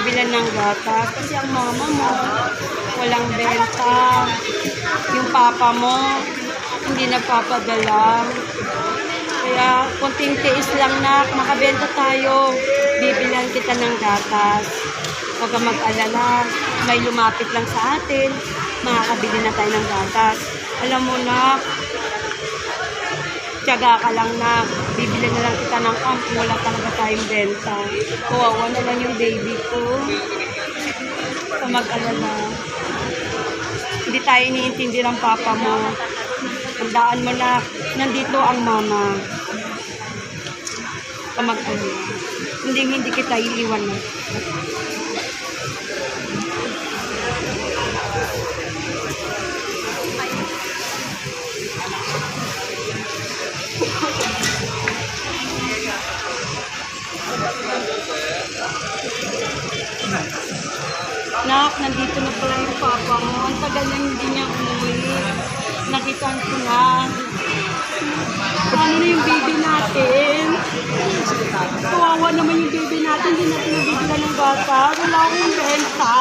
bibilan ng gatas. Kasi ang mama mo, walang benta. Yung papa mo, hindi nagpapadala. Kaya, konting tiis lang na, makabenta tayo. Bibilan kita ng gatas. Huwag kang mag-alala. May lumapit lang sa atin. Makakabili na tayo ng gatas. Alam mo na, tiyaga ka lang na. Bibili na lang kita ng kung wala talaga tayong benta. Kawawa naman yung baby ko. Huwag kang mag-alala. Hindi tayo iniintindi ng papa mo. Tandaan mo na, nandito ang mama. Huwag kang mag-alala. Hindi kita iiwan na. Nak, nandito na pala yung papa mo. Ang tagal na hindi niya umuwi. Nakitaan ko na. Ano na yung baby natin? Kawawa naman yung baby natin. Hindi natin nabibigyan ng bata. Wala akong benta.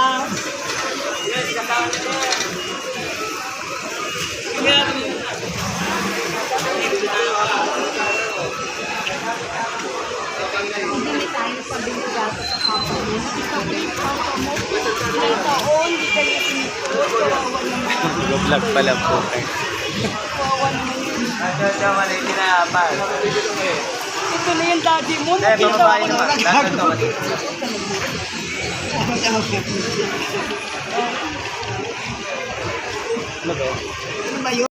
Hindi tayo pabili gato sa papa mo. Nakita ko yung papa mo. Ilang taon, hindi kayo sinito. Kawawa naman. Vlog pala po. Kawawa naman yun. Kinayapa. Ito na yung daddy mo. Eh, Nakita babae ko naman. na. Ano ba?